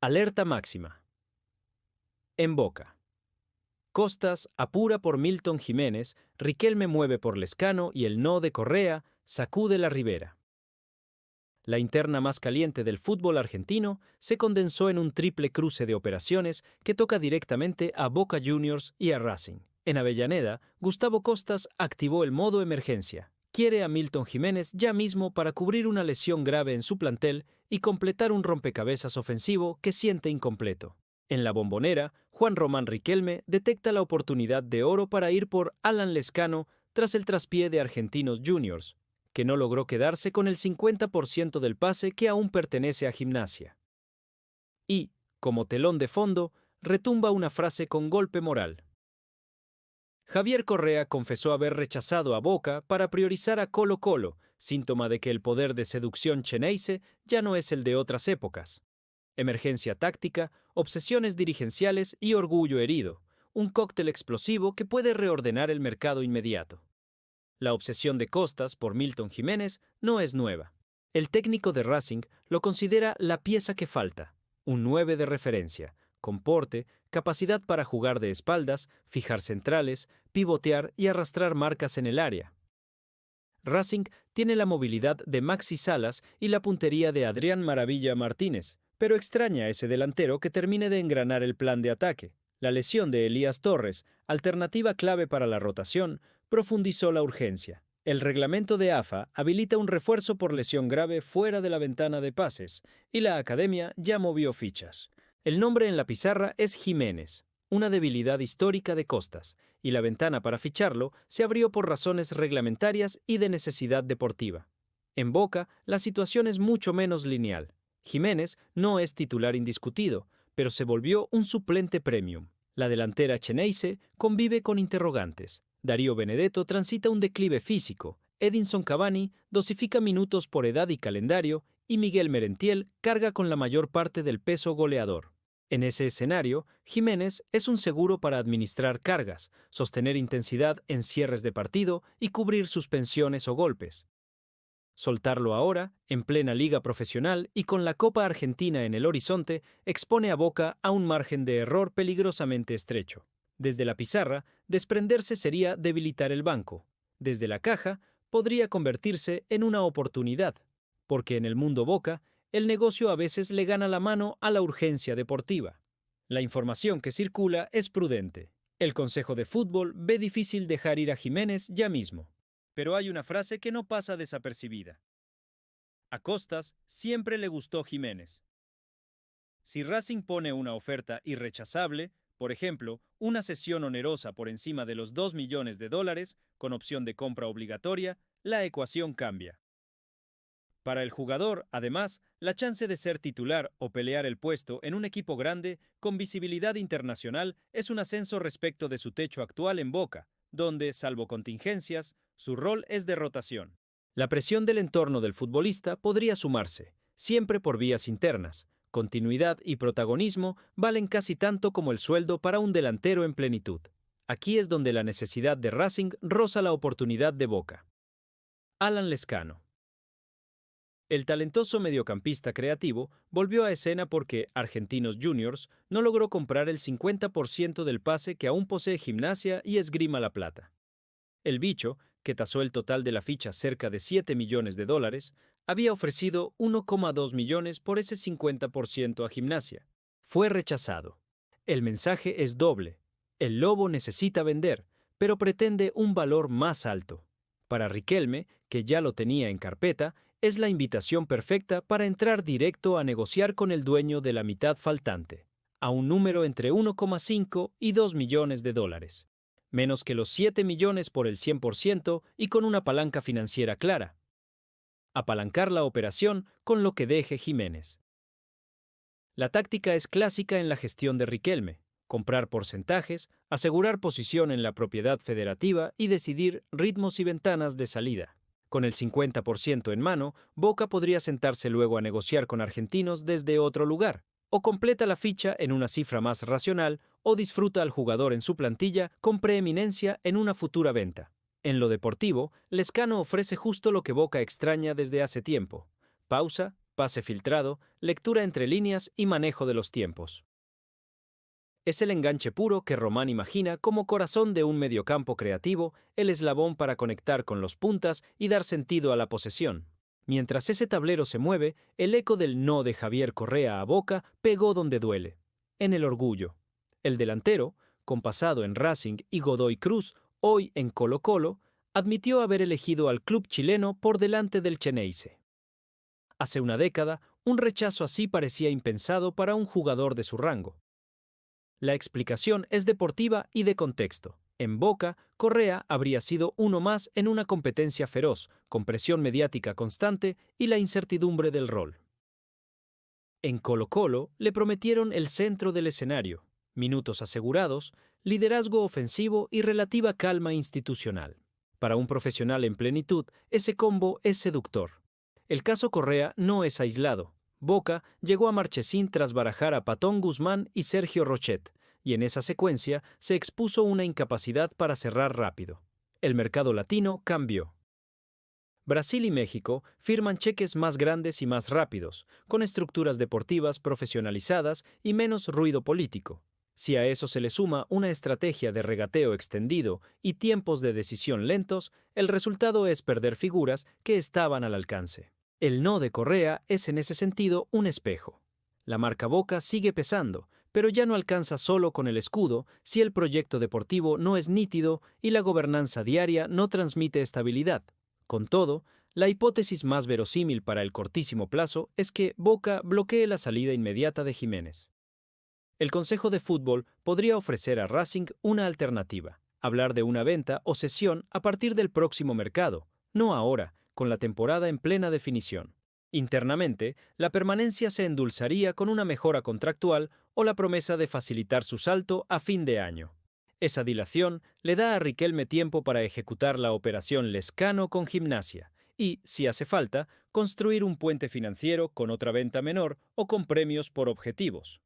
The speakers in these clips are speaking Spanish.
Alerta máxima. En Boca. Costas apura por Milton Jiménez, Riquelme mueve por Lescano y el no de Correa sacude la ribera. La interna más caliente del fútbol argentino se condensó en un triple cruce de operaciones que toca directamente a Boca Juniors y a Racing. En Avellaneda, Gustavo Costas activó el modo emergencia. Quiere a Milton Jiménez ya mismo para cubrir una lesión grave en su plantel y completar un rompecabezas ofensivo que siente incompleto. En la Bombonera, Juan Román Riquelme detecta la oportunidad de oro para ir por Alan Lescano tras el traspié de Argentinos Juniors, que no logró quedarse con el 50% del pase que aún pertenece a Gimnasia. Y, como telón de fondo, retumba una frase con golpe moral. Javier Correa confesó haber rechazado a Boca para priorizar a Colo-Colo, síntoma de que el poder de seducción Xeneize ya no es el de otras épocas. Emergencia táctica, obsesiones dirigenciales y orgullo herido, un cóctel explosivo que puede reordenar el mercado inmediato. La obsesión de Costas por Milton Jiménez no es nueva. El técnico de Racing lo considera la pieza que falta, un 9 de referencia, con porte, capacidad para jugar de espaldas, fijar centrales, pivotear y arrastrar marcas en el área. Racing tiene la movilidad de Maxi Salas y la puntería de Adrián Maravilla Martínez, pero extraña a ese delantero que termine de engranar el plan de ataque. La lesión de Elías Torres, alternativa clave para la rotación, profundizó la urgencia. El reglamento de AFA habilita un refuerzo por lesión grave fuera de la ventana de pases, y la academia ya movió fichas. El nombre en la pizarra es Jiménez, una debilidad histórica de Costas, y la ventana para ficharlo se abrió por razones reglamentarias y de necesidad deportiva. En Boca, la situación es mucho menos lineal. Jiménez no es titular indiscutido, pero se volvió un suplente premium. La delantera Xeneize convive con interrogantes. Darío Benedetto transita un declive físico, Edinson Cavani dosifica minutos por edad y calendario, y Miguel Merentiel carga con la mayor parte del peso goleador. En ese escenario, Jiménez es un seguro para administrar cargas, sostener intensidad en cierres de partido y cubrir suspensiones o golpes. Soltarlo ahora, en plena liga profesional y con la Copa Argentina en el horizonte, expone a Boca a un margen de error peligrosamente estrecho. Desde la pizarra, desprenderse sería debilitar el banco. Desde la caja, podría convertirse en una oportunidad, porque en el mundo Boca, el negocio a veces le gana la mano a la urgencia deportiva. La información que circula es prudente. El Consejo de Fútbol ve difícil dejar ir a Jiménez ya mismo. Pero hay una frase que no pasa desapercibida. A Costas siempre le gustó Jiménez. Si Racing pone una oferta irrechazable, por ejemplo, una cesión onerosa por encima de los $2 millones, con opción de compra obligatoria, la ecuación cambia. Para el jugador, además, la chance de ser titular o pelear el puesto en un equipo grande con visibilidad internacional es un ascenso respecto de su techo actual en Boca, donde, salvo contingencias, su rol es de rotación. La presión del entorno del futbolista podría sumarse, siempre por vías internas. Continuidad y protagonismo valen casi tanto como el sueldo para un delantero en plenitud. Aquí es donde la necesidad de Racing roza la oportunidad de Boca. Alan Lescano. El talentoso mediocampista creativo volvió a escena porque Argentinos Juniors no logró comprar el 50% del pase que aún posee Gimnasia y Esgrima La Plata. El bicho, que tasó el total de la ficha cerca de $7 millones, había ofrecido 1,2 millones por ese 50% a Gimnasia. Fue rechazado. El mensaje es doble. El Lobo necesita vender, pero pretende un valor más alto. Para Riquelme, que ya lo tenía en carpeta, es la invitación perfecta para entrar directo a negociar con el dueño de la mitad faltante, a un número entre 1,5 y 2 millones de dólares. Menos que los 7 millones por el 100% y con una palanca financiera clara. Apalancar la operación con lo que deje Jiménez. La táctica es clásica en la gestión de Riquelme: comprar porcentajes, asegurar posición en la propiedad federativa y decidir ritmos y ventanas de salida. Con el 50% en mano, Boca podría sentarse luego a negociar con Argentinos desde otro lugar, o completa la ficha en una cifra más racional, o disfruta al jugador en su plantilla con preeminencia en una futura venta. En lo deportivo, Lescano ofrece justo lo que Boca extraña desde hace tiempo: pausa, pase filtrado, lectura entre líneas y manejo de los tiempos. Es el enganche puro que Román imagina como corazón de un mediocampo creativo, el eslabón para conectar con los puntas y dar sentido a la posesión. Mientras ese tablero se mueve, el eco del no de Javier Correa a Boca pegó donde duele, en el orgullo. El delantero, compasado en Racing y Godoy Cruz, hoy en Colo-Colo, admitió haber elegido al club chileno por delante del Xeneize. Hace una década, un rechazo así parecía impensado para un jugador de su rango. La explicación es deportiva y de contexto. En Boca, Correa habría sido uno más en una competencia feroz, con presión mediática constante y la incertidumbre del rol. En Colo-Colo le prometieron el centro del escenario, minutos asegurados, liderazgo ofensivo y relativa calma institucional. Para un profesional en plenitud, ese combo es seductor. El caso Correa no es aislado. Boca llegó a Marchesín tras barajar a Patón Guzmán y Sergio Rochet, y en esa secuencia se expuso una incapacidad para cerrar rápido. El mercado latino cambió. Brasil y México firman cheques más grandes y más rápidos, con estructuras deportivas profesionalizadas y menos ruido político. Si a eso se le suma una estrategia de regateo extendido y tiempos de decisión lentos, el resultado es perder figuras que estaban al alcance. El no de Correa es en ese sentido un espejo. La marca Boca sigue pesando, pero ya no alcanza solo con el escudo si el proyecto deportivo no es nítido y la gobernanza diaria no transmite estabilidad. Con todo, la hipótesis más verosímil para el cortísimo plazo es que Boca bloquee la salida inmediata de Jiménez. El Consejo de Fútbol podría ofrecer a Racing una alternativa, hablar de una venta o cesión a partir del próximo mercado, no ahora, con la temporada en plena definición. Internamente, la permanencia se endulzaría con una mejora contractual o la promesa de facilitar su salto a fin de año. Esa dilación le da a Riquelme tiempo para ejecutar la operación Lescano con Gimnasia y, si hace falta, construir un puente financiero con otra venta menor o con premios por objetivos.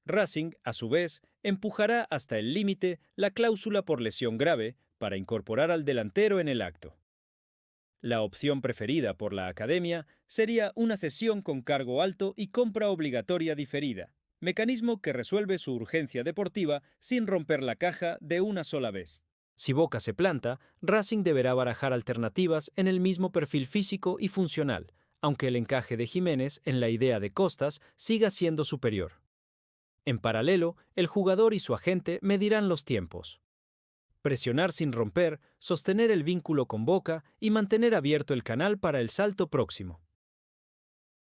Racing, a su vez, empujará hasta el límite la cláusula por lesión grave para incorporar al delantero en el acto. La opción preferida por la Academia sería una cesión con cargo alto y compra obligatoria diferida, mecanismo que resuelve su urgencia deportiva sin romper la caja de una sola vez. Si Boca se planta, Racing deberá barajar alternativas en el mismo perfil físico y funcional, aunque el encaje de Jiménez en la idea de Costas siga siendo superior. En paralelo, el jugador y su agente medirán los tiempos. Presionar sin romper, sostener el vínculo con Boca y mantener abierto el canal para el salto próximo.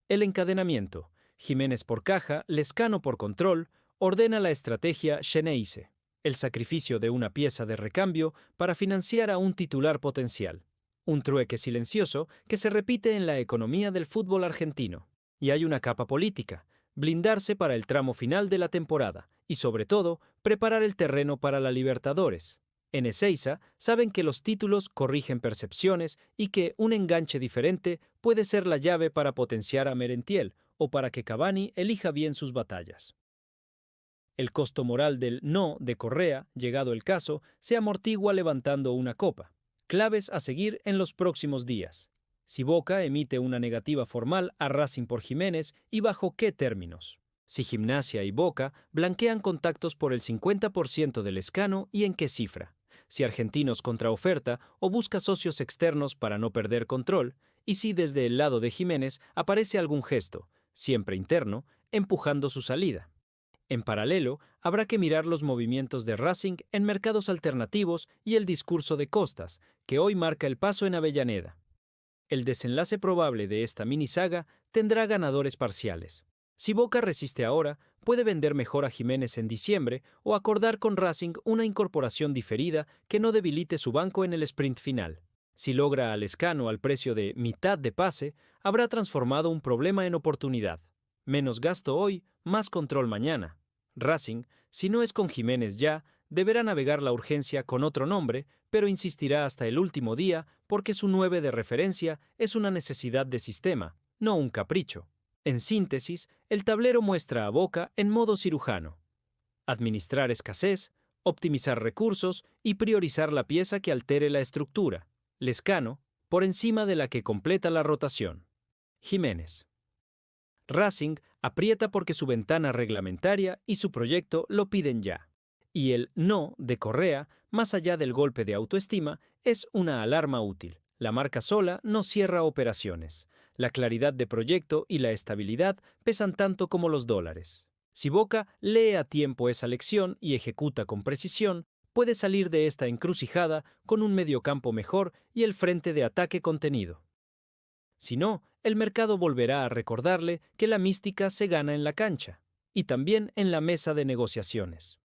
El encadenamiento, Jiménez por caja, Lescano por control, ordena la estrategia Xeneize, el sacrificio de una pieza de recambio para financiar a un titular potencial. Un trueque silencioso que se repite en la economía del fútbol argentino. Y hay una capa política, blindarse para el tramo final de la temporada y, sobre todo, preparar el terreno para la Libertadores. En Ezeiza saben que los títulos corrigen percepciones y que un enganche diferente puede ser la llave para potenciar a Merentiel o para que Cavani elija bien sus batallas. El costo moral del no de Correa, llegado el caso, se amortigua levantando una copa. Claves a seguir en los próximos días. Si Boca emite una negativa formal a Racing por Jiménez y bajo qué términos. Si Gimnasia y Boca blanquean contactos por el 50% del Lescano y en qué cifra. Si Argentinos contraoferta o busca socios externos para no perder control, y si desde el lado de Jiménez aparece algún gesto, siempre interno, empujando su salida. En paralelo, habrá que mirar los movimientos de Racing en mercados alternativos y el discurso de Costas, que hoy marca el paso en Avellaneda. El desenlace probable de esta mini saga tendrá ganadores parciales. Si Boca resiste ahora, puede vender mejor a Jiménez en diciembre o acordar con Racing una incorporación diferida que no debilite su banco en el sprint final. Si logra a Lescano al precio de mitad de pase, habrá transformado un problema en oportunidad. Menos gasto hoy, más control mañana. Racing, si no es con Jiménez ya, deberá navegar la urgencia con otro nombre, pero insistirá hasta el último día porque su 9 de referencia es una necesidad de sistema, no un capricho. En síntesis, el tablero muestra a Boca en modo cirujano. Administrar escasez, optimizar recursos y priorizar la pieza que altere la estructura. Lescano, por encima de la que completa la rotación. Jiménez. Racing aprieta porque su ventana reglamentaria y su proyecto lo piden ya. Y el no de Correa, más allá del golpe de autoestima, es una alarma útil. La marca sola no cierra operaciones. La claridad de proyecto y la estabilidad pesan tanto como los dólares. Si Boca lee a tiempo esa lección y ejecuta con precisión, puede salir de esta encrucijada con un mediocampo mejor y el frente de ataque contenido. Si no, el mercado volverá a recordarle que la mística se gana en la cancha y también en la mesa de negociaciones.